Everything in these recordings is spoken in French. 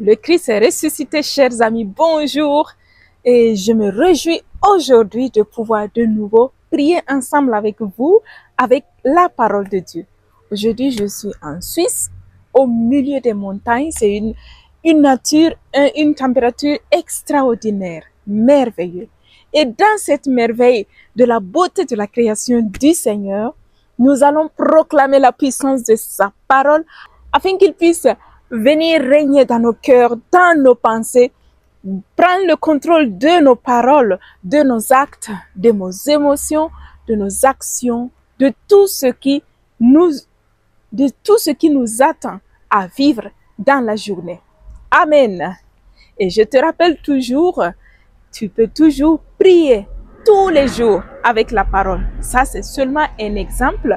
Le Christ est ressuscité, chers amis, bonjour. Et je me réjouis aujourd'hui de pouvoir de nouveau prier ensemble avec vous, avec la parole de Dieu. Aujourd'hui, je suis en Suisse, au milieu des montagnes. C'est une nature, une température extraordinaire, merveilleuse. Et dans cette merveille de la beauté de la création du Seigneur, nous allons proclamer la puissance de sa parole afin qu'il puisse venir régner dans nos cœurs, dans nos pensées, prendre le contrôle de nos paroles, de nos actes, de nos émotions, de nos actions, de tout ce qui nous attend à vivre dans la journée. Amen. Et je te rappelle toujours, tu peux toujours prier tous les jours avec la parole. Ça, c'est seulement un exemple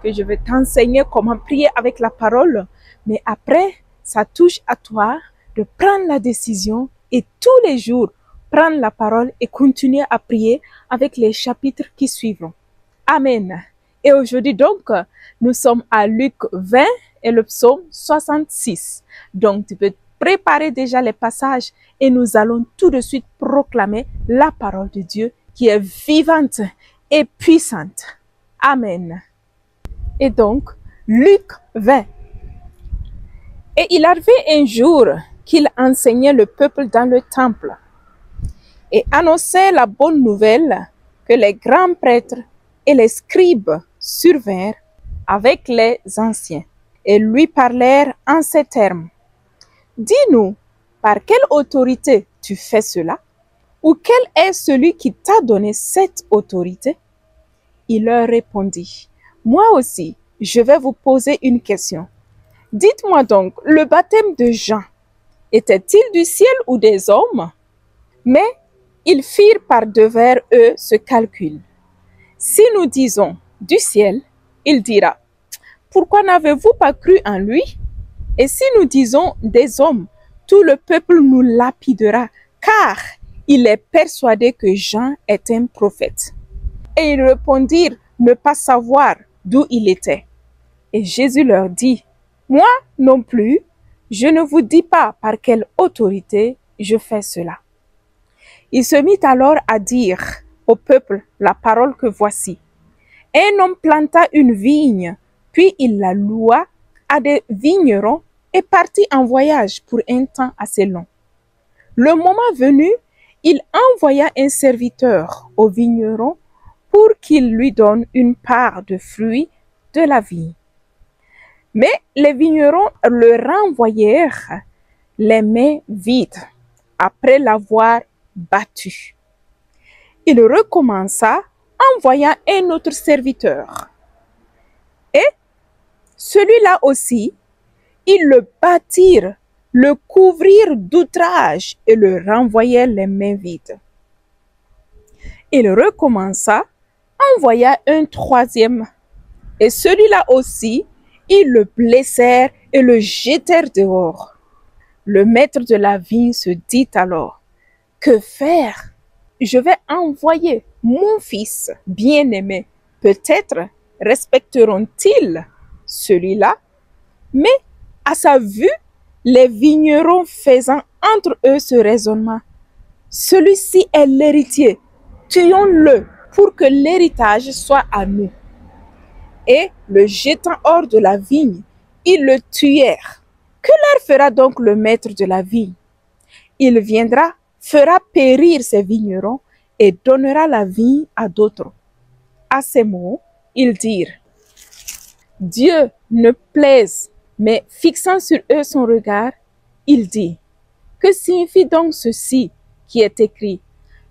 que je vais t'enseigner comment prier avec la parole. Mais après, ça touche à toi de prendre la décision et tous les jours prendre la parole et continuer à prier avec les chapitres qui suivront. Amen. Et aujourd'hui donc, nous sommes à Luc 20 et le psaume 66. Donc, tu peux préparer déjà les passages et nous allons tout de suite proclamer la parole de Dieu qui est vivante et puissante. Amen. Et donc, Luc 20. Et il arrivait un jour qu'il enseignait le peuple dans le temple et annonçait la bonne nouvelle que les grands prêtres et les scribes survinrent avec les anciens et lui parlèrent en ces termes. Dis-nous, par quelle autorité tu fais cela? Ou quel est celui qui t'a donné cette autorité? Il leur répondit, moi aussi, je vais vous poser une question. Dites-moi donc, le baptême de Jean, était-il du ciel ou des hommes? Mais ils firent par devers eux ce calcul. Si nous disons du ciel, il dira, pourquoi n'avez-vous pas cru en lui? Et si nous disons des hommes, tout le peuple nous lapidera, car il est persuadé que Jean est un prophète. Et ils répondirent ne pas savoir d'où il était. Et Jésus leur dit, moi non plus, je ne vous dis pas par quelle autorité je fais cela. Il se mit alors à dire au peuple la parole que voici. Un homme planta une vigne, puis il la loua à des vignerons et partit en voyage pour un temps assez long. Le moment venu, il envoya un serviteur au vigneron pour qu'il lui donne une part de fruits de la vigne. Mais les vignerons le renvoyèrent les mains vides après l'avoir battu. Il recommença, envoya un autre serviteur. Et celui-là aussi, ils le battirent, le couvrirent d'outrage et le renvoyèrent les mains vides. Il recommença, envoya un troisième. Et celui-là aussi, ils le blessèrent et le jetèrent dehors. Le maître de la vigne se dit alors, que faire? Je vais envoyer mon fils bien-aimé. Peut-être respecteront-ils celui-là? Mais à sa vue, les vignerons faisant entre eux ce raisonnement, celui-ci est l'héritier, tuons-le pour que l'héritage soit à nous. Et le jetant hors de la vigne, ils le tuèrent. Que leur fera donc le maître de la vigne? Il viendra, fera périr ses vignerons et donnera la vigne à d'autres. À ces mots, ils dirent, Dieu ne plaise, mais fixant sur eux son regard, il dit, que signifie donc ceci qui est écrit?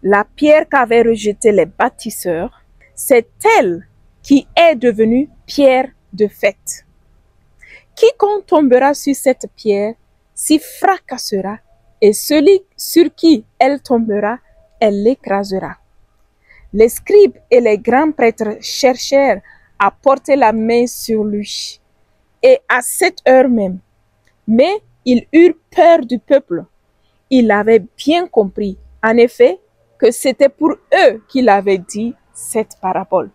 La pierre qu'avaient rejetée les bâtisseurs, c'est elle qui est devenue pierre de fait. Quiconque tombera sur cette pierre s'y fracassera, et celui sur qui elle tombera, elle l'écrasera. Les scribes et les grands prêtres cherchèrent à porter la main sur lui, et à cette heure même. Mais ils eurent peur du peuple. Ils avaient bien compris, en effet, que c'était pour eux qu'il avait dit cette parabole.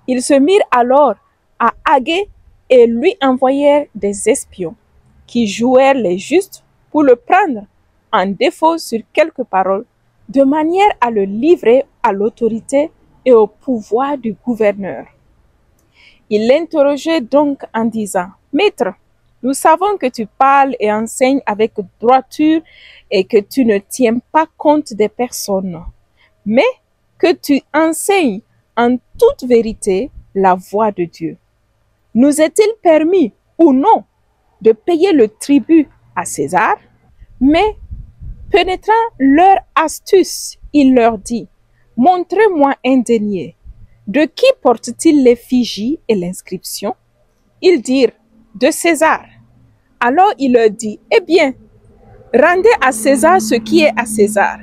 Ils se mirent alors à Agé et lui envoyèrent des espions. qui jouèrent les justes pour le prendre en défaut sur quelques paroles, de manière à le livrer à l'autorité et au pouvoir du gouverneur. Il l'interrogeait donc en disant, « Maître, nous savons que tu parles et enseignes avec droiture et que tu ne tiens pas compte des personnes, mais que tu enseignes en toute vérité la voie de Dieu. Nous est-il permis ou non de payer le tribut à César? » Mais pénétrant leur astuce, il leur dit, « Montrez-moi un denier. De qui porte-t-il l'effigie et l'inscription? » Ils dirent, « De César. » Alors il leur dit, « Eh bien, rendez à César ce qui est à César,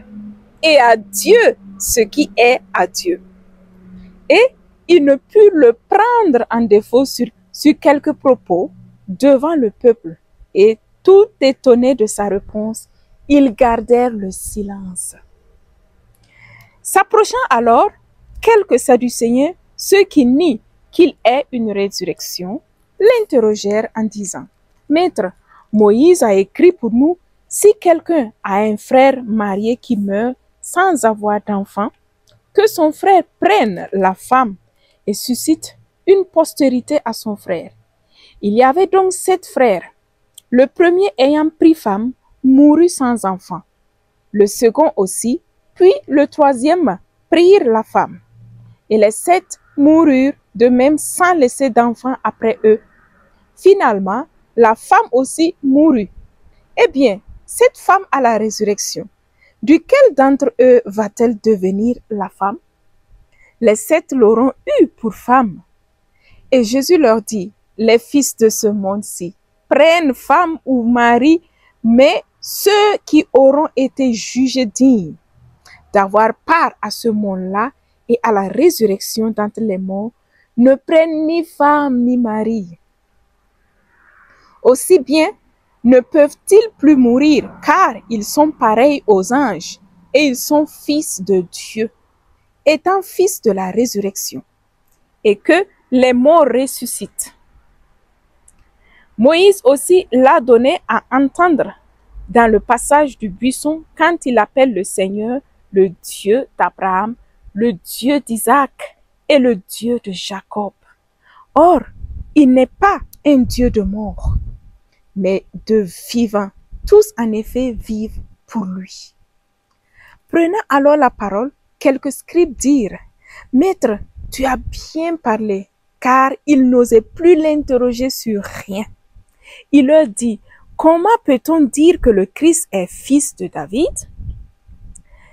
et à Dieu ce qui est à Dieu. » Et ils ne purent le prendre en défaut sur quelques propos devant le peuple, et tout étonnés de sa réponse, ils gardèrent le silence. S'approchant alors, quelques Sadducéens, ceux qui nient qu'il ait une résurrection, l'interrogèrent en disant, « Maître, Moïse a écrit pour nous, si quelqu'un a un frère marié qui meurt sans avoir d'enfant, que son frère prenne la femme et suscite une postérité à son frère. Il y avait donc 7 frères. Le premier ayant pris femme, mourut sans enfant. Le second aussi, puis le troisième prirent la femme. Et les 7 moururent de même sans laisser d'enfant après eux. Finalement, la femme aussi mourut. Eh bien, cette femme à la résurrection, duquel d'entre eux va-t-elle devenir la femme? Les 7 l'auront eue pour femme. » Et Jésus leur dit, « Les fils de ce monde-ci prennent femme ou mari, mais ceux qui auront été jugés dignes d'avoir part à ce monde-là et à la résurrection d'entre les morts ne prennent ni femme ni mari. Aussi bien ne peuvent-ils plus mourir, car ils sont pareils aux anges et ils sont fils de Dieu, étant fils de la résurrection, et que les morts ressuscitent. Moïse aussi l'a donné à entendre dans le passage du buisson quand il appelle le Seigneur le Dieu d'Abraham, le Dieu d'Isaac et le Dieu de Jacob. Or, il n'est pas un Dieu de mort, mais de vivants. Tous en effet vivent pour lui. Prenant alors la parole, quelques scribes dirent, « Maître, tu as bien parlé, car ils n'osaient plus l'interroger sur rien. » Il leur dit, « Comment peut-on dire que le Christ est fils de David?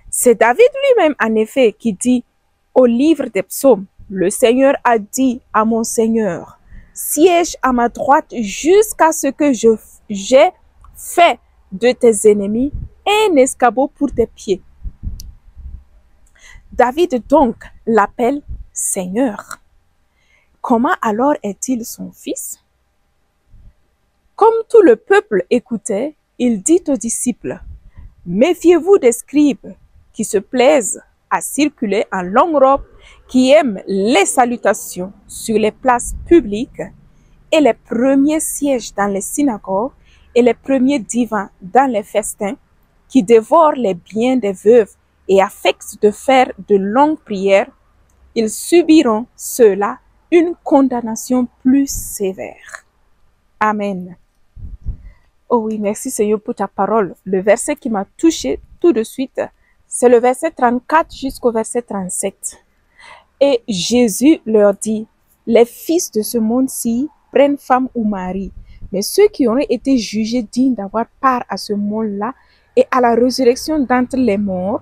C'est David lui-même en effet qui dit au livre des psaumes, « Le Seigneur a dit à mon Seigneur, siège à ma droite jusqu'à ce que j'ai fait de tes ennemis un escabeau pour tes pieds. » David donc l'appelle Seigneur. Comment alors est-il son fils? Comme tout le peuple écoutait, il dit aux disciples, « Méfiez-vous des scribes qui se plaisent à circuler en longue robe, qui aiment les salutations sur les places publiques et les premiers sièges dans les synagogues et les premiers divans dans les festins, qui dévorent les biens des veuves et affectent de faire de longues prières. Ils subiront, ceux-là, une condamnation plus sévère. » Amen. Oh oui, merci Seigneur pour ta parole. Le verset qui m'a touché tout de suite, c'est le verset 34 jusqu'au verset 37. Et Jésus leur dit, « Les fils de ce monde-ci prennent femme ou mari, mais ceux qui auraient été jugés dignes d'avoir part à ce monde-là et à la résurrection d'entre les morts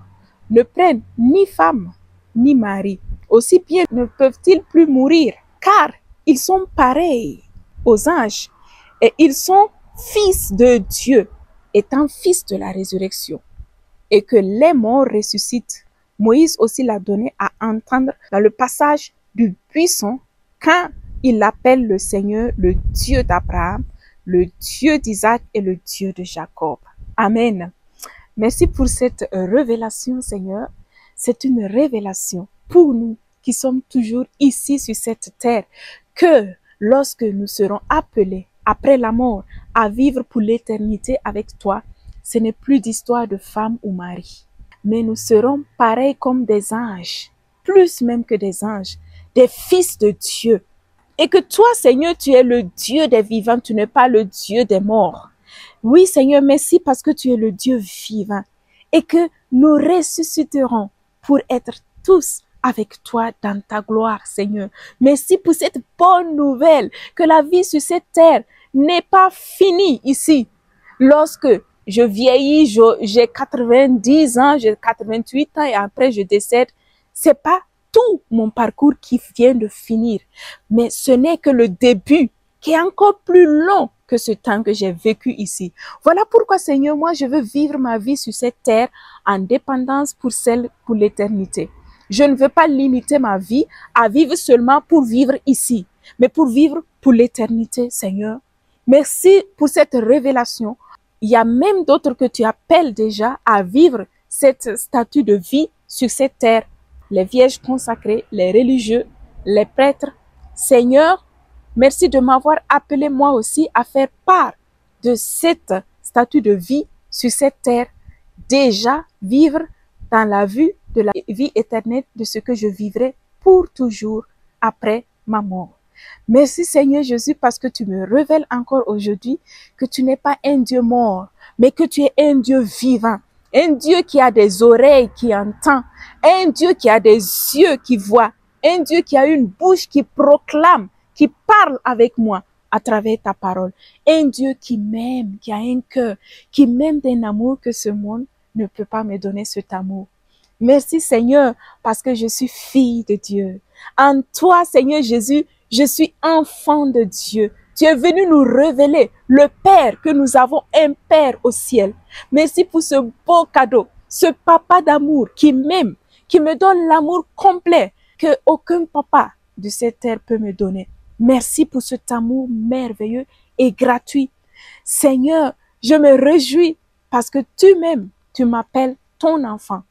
ne prennent ni femme ni mari. Aussi bien ne peuvent-ils plus mourir, car ils sont pareils aux anges et ils sont fils de Dieu, étant fils de la résurrection, et que les morts ressuscitent. » Moïse aussi l'a donné à entendre dans le passage du buisson quand il appelle le Seigneur le Dieu d'Abraham, le Dieu d'Isaac et le Dieu de Jacob. Amen. Merci pour cette révélation, Seigneur. C'est une révélation pour nous qui sommes toujours ici sur cette terre, que lorsque nous serons appelés après la mort à vivre pour l'éternité avec toi, ce n'est plus d'histoire de femme ou mari. Mais nous serons pareils comme des anges, plus même que des anges, des fils de Dieu. Et que toi, Seigneur, tu es le Dieu des vivants, tu n'es pas le Dieu des morts. Oui, Seigneur, merci parce que tu es le Dieu vivant et que nous ressusciterons pour être tous avec toi dans ta gloire, Seigneur. Merci pour cette bonne nouvelle que la vie sur cette terre n'est pas finie ici. Lorsque je vieillis, j'ai 90 ans, j'ai 88 ans et après je décède, c'est pas tout mon parcours qui vient de finir, mais ce n'est que le début qui est encore plus long que ce temps que j'ai vécu ici. Voilà pourquoi, Seigneur, moi, je veux vivre ma vie sur cette terre en dépendance pour l'éternité. Je ne veux pas limiter ma vie à vivre seulement pour vivre ici, mais pour vivre pour l'éternité, Seigneur. Merci pour cette révélation. Il y a même d'autres que tu appelles déjà à vivre cette statut de vie sur cette terre. Les vierges consacrées, les religieux, les prêtres. Seigneur, merci de m'avoir appelé moi aussi à faire part de cette statut de vie sur cette terre. Déjà vivre dans la vue de la vie éternelle de ce que je vivrai pour toujours après ma mort. Merci Seigneur Jésus parce que tu me révèles encore aujourd'hui que tu n'es pas un Dieu mort, mais que tu es un Dieu vivant. Un Dieu qui a des oreilles qui entend, un Dieu qui a des yeux qui voient, un Dieu qui a une bouche qui proclame, qui parle avec moi à travers ta parole. Un Dieu qui m'aime, qui a un cœur, qui m'aime d'un amour que ce monde ne peut pas me donner cet amour. Merci Seigneur parce que je suis fille de Dieu. En toi Seigneur Jésus, je suis enfant de Dieu. Tu es venu nous révéler le Père, que nous avons un Père au ciel. Merci pour ce beau cadeau, ce papa d'amour qui m'aime, qui me donne l'amour complet que aucun papa de cette terre peut me donner. Merci pour cet amour merveilleux et gratuit. Seigneur, je me réjouis parce que tu-même, tu m'appelles ton enfant.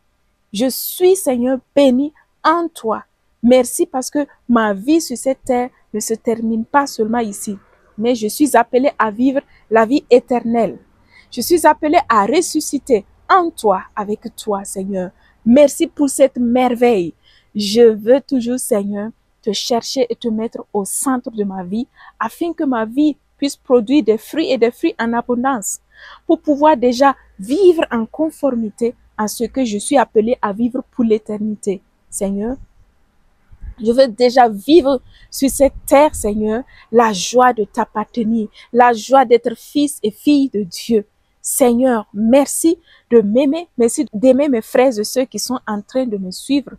Je suis, Seigneur, béni en toi. Merci parce que ma vie sur cette terre ne se termine pas seulement ici, mais je suis appelée à vivre la vie éternelle. Je suis appelée à ressusciter en toi, avec toi, Seigneur. Merci pour cette merveille. Je veux toujours, Seigneur, te chercher et te mettre au centre de ma vie, afin que ma vie puisse produire des fruits et des fruits en abondance, pour pouvoir déjà vivre en conformité à ce que je suis appelée à vivre pour l'éternité. Seigneur, je veux déjà vivre sur cette terre, Seigneur, la joie de t'appartenir, la joie d'être fils et fille de Dieu. Seigneur, merci de m'aimer, merci d'aimer mes frères et ceux qui sont en train de me suivre.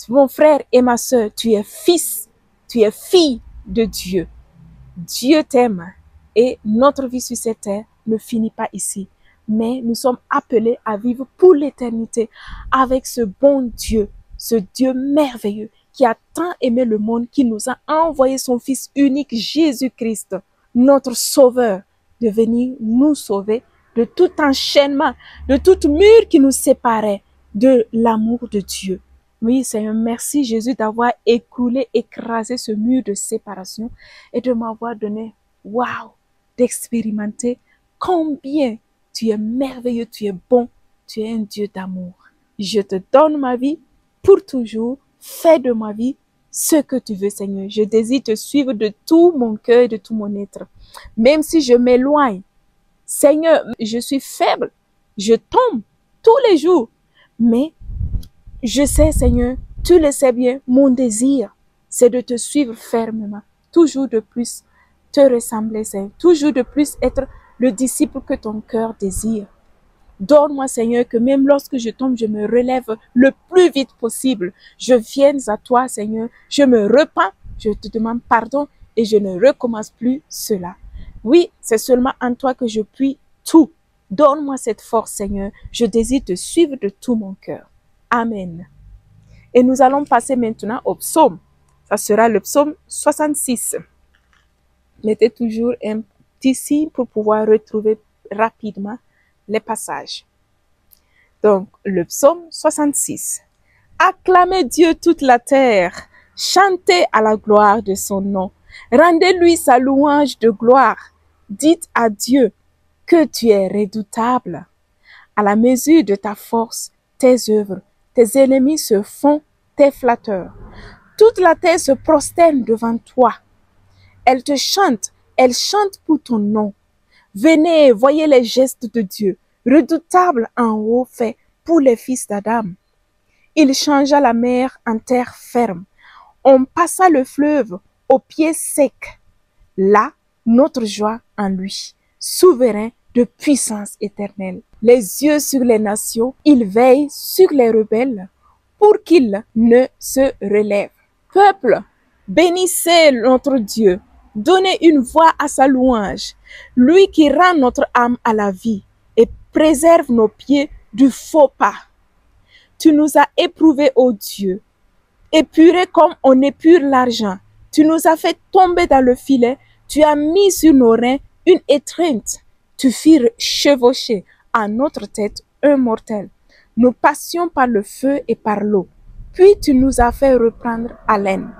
Mon frère et ma sœur, tu es fils, tu es fille de Dieu. Dieu t'aime et notre vie sur cette terre ne finit pas ici. Mais nous sommes appelés à vivre pour l'éternité avec ce bon Dieu, ce Dieu merveilleux qui a tant aimé le monde, qui nous a envoyé son Fils unique, Jésus-Christ, notre Sauveur, de venir nous sauver de tout enchaînement, de toute mur qui nous séparait de l'amour de Dieu. Oui, Seigneur, merci Jésus d'avoir écrasé ce mur de séparation et de m'avoir donné, waouh, d'expérimenter combien tu es merveilleux, tu es bon, tu es un Dieu d'amour. Je te donne ma vie pour toujours. Fais de ma vie ce que tu veux, Seigneur. Je désire te suivre de tout mon cœur et de tout mon être. Même si je m'éloigne, Seigneur, je suis faible. Je tombe tous les jours. Mais je sais, Seigneur, tu le sais bien, mon désir, c'est de te suivre fermement. Toujours de plus te ressembler, Seigneur. Toujours de plus être le disciple que ton cœur désire. Donne-moi, Seigneur, que même lorsque je tombe, je me relève le plus vite possible. Je viens à toi, Seigneur. Je me repens, je te demande pardon et je ne recommence plus cela. Oui, c'est seulement en toi que je puis tout. Donne-moi cette force, Seigneur. Je désire te suivre de tout mon cœur. Amen. Et nous allons passer maintenant au psaume. Ça sera le psaume 66. Mettez toujours un petit signe pour pouvoir retrouver rapidement les passages. Donc, le psaume 66. Acclamez Dieu toute la terre, chantez à la gloire de son nom, rendez-lui sa louange de gloire, Dites à Dieu que tu es redoutable. À la mesure de ta force, tes œuvres, tes ennemis se font tes flatteurs. Toute la terre se prosterne devant toi. Elle te chante, elle chante pour ton nom. Venez, voyez les gestes de Dieu, redoutables en haut faits pour les fils d'Adam. Il changea la mer en terre ferme. On passa le fleuve aux pieds secs. Là, notre joie en lui, souverain de puissance éternelle. Les yeux sur les nations, il veille sur les rebelles pour qu'ils ne se relèvent. Peuple, bénissez notre Dieu, donnez une voix à sa louange, lui qui rend notre âme à la vie et préserve nos pieds du faux pas. Tu nous as éprouvés, ô Dieu, épurés comme on épure l'argent. Tu nous as fait tomber dans le filet, tu as mis sur nos reins une étreinte. Tu fis chevaucher à notre tête un mortel. Nous passions par le feu et par l'eau. Puis tu nous as fait reprendre haleine.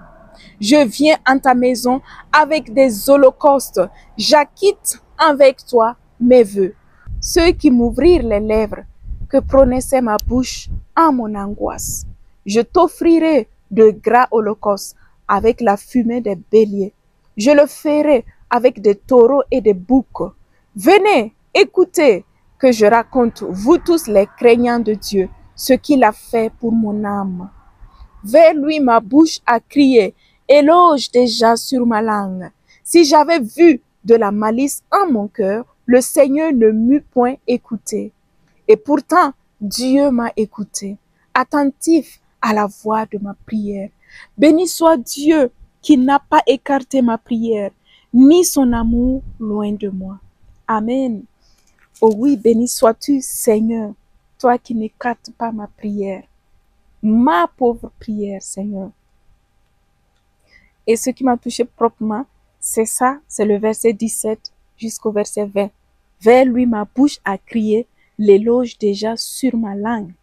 Je viens en ta maison avec des holocaustes. J'acquitte avec toi mes vœux. Ceux qui m'ouvrirent les lèvres, que prononçait ma bouche en mon angoisse. Je t'offrirai de gras holocaustes avec la fumée des béliers. Je le ferai avec des taureaux et des boucs. Venez, écoutez, que je raconte, vous tous les craignants de Dieu, ce qu'il a fait pour mon âme. Vers lui ma bouche a crié, éloge déjà sur ma langue. Si j'avais vu de la malice en mon cœur, le Seigneur ne m'eût point écouté. Et pourtant, Dieu m'a écouté, attentif à la voix de ma prière. Béni soit Dieu qui n'a pas écarté ma prière, ni son amour loin de moi. Amen. Oh oui, béni sois-tu, Seigneur, toi qui n'écartes pas ma prière, ma pauvre prière, Seigneur. Et ce qui m'a touché proprement, c'est ça, c'est le verset 17 jusqu'au verset 20. Vers lui, ma bouche a crié, l'éloge déjà sur ma langue.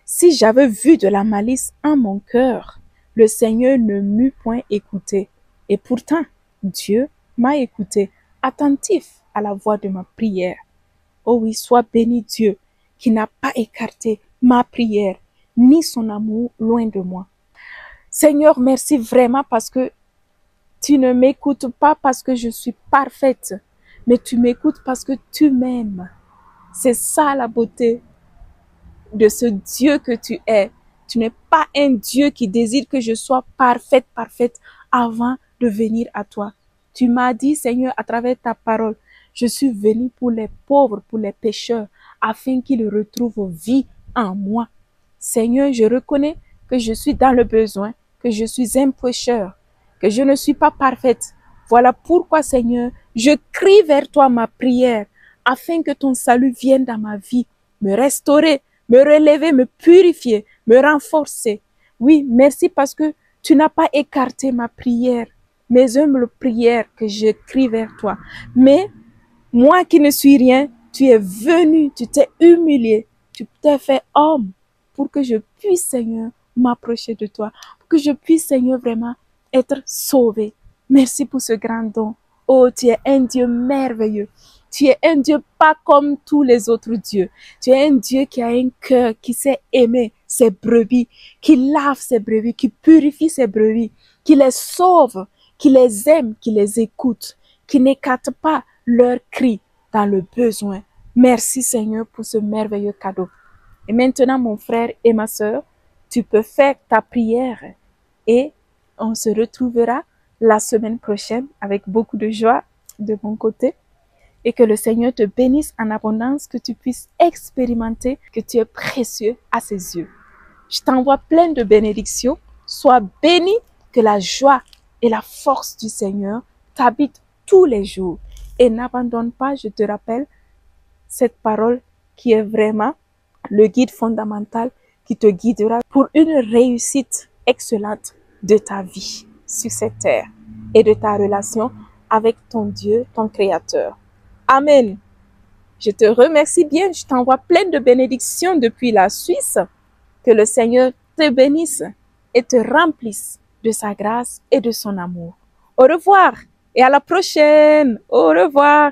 Si j'avais vu de la malice en mon cœur, le Seigneur ne m'eût point écouté. Et pourtant, Dieu m'a écouté, attentif à la voix de ma prière. Oh oui, sois béni Dieu, qui n'a pas écarté ma prière, ni son amour loin de moi. Seigneur, merci vraiment parce que tu ne m'écoutes pas parce que je suis parfaite, mais tu m'écoutes parce que tu m'aimes. C'est ça la beauté de ce Dieu que tu es. Tu n'es pas un Dieu qui désire que je sois parfaite avant de venir à toi. Tu m'as dit, Seigneur, à travers ta parole, je suis venu pour les pauvres, pour les pécheurs, afin qu'ils retrouvent vie en moi. Seigneur, je reconnais que je suis dans le besoin, que je suis un pécheur, que je ne suis pas parfaite. Voilà pourquoi, Seigneur, je crie vers toi ma prière, afin que ton salut vienne dans ma vie, me restaurer, me relever, me purifier, me renforcer. Oui, merci parce que tu n'as pas écarté ma prière, mes humbles prières que je crie vers toi. Mais moi qui ne suis rien, tu es venu, tu t'es humilié, tu t'es fait homme pour que je puisse, Seigneur, m'approcher de toi, pour que je puisse, Seigneur, vraiment être sauvé. Merci pour ce grand don. Oh, tu es un Dieu merveilleux. Tu es un Dieu pas comme tous les autres dieux. Tu es un Dieu qui a un cœur, qui sait aimer ses brebis, qui lave ses brebis, qui purifie ses brebis, qui les sauve, qui les aime, qui les écoute, qui n'écarte pas leurs cris dans le besoin. Merci Seigneur pour ce merveilleux cadeau. Et maintenant, mon frère et ma sœur, tu peux faire ta prière et on se retrouvera la semaine prochaine avec beaucoup de joie de mon côté. Et que le Seigneur te bénisse en abondance, que tu puisses expérimenter que tu es précieux à ses yeux. Je t'envoie plein de bénédictions. Sois béni, que la joie et la force du Seigneur t'habitent tous les jours. Et n'abandonne pas, je te rappelle, cette parole qui est vraiment le guide fondamental qui te guidera pour une réussite excellente de ta vie sur cette terre et de ta relation avec ton Dieu, ton Créateur. Amen. Je te remercie bien. Je t'envoie plein de bénédictions depuis la Suisse. Que le Seigneur te bénisse et te remplisse de sa grâce et de son amour. Au revoir et à la prochaine. Au revoir.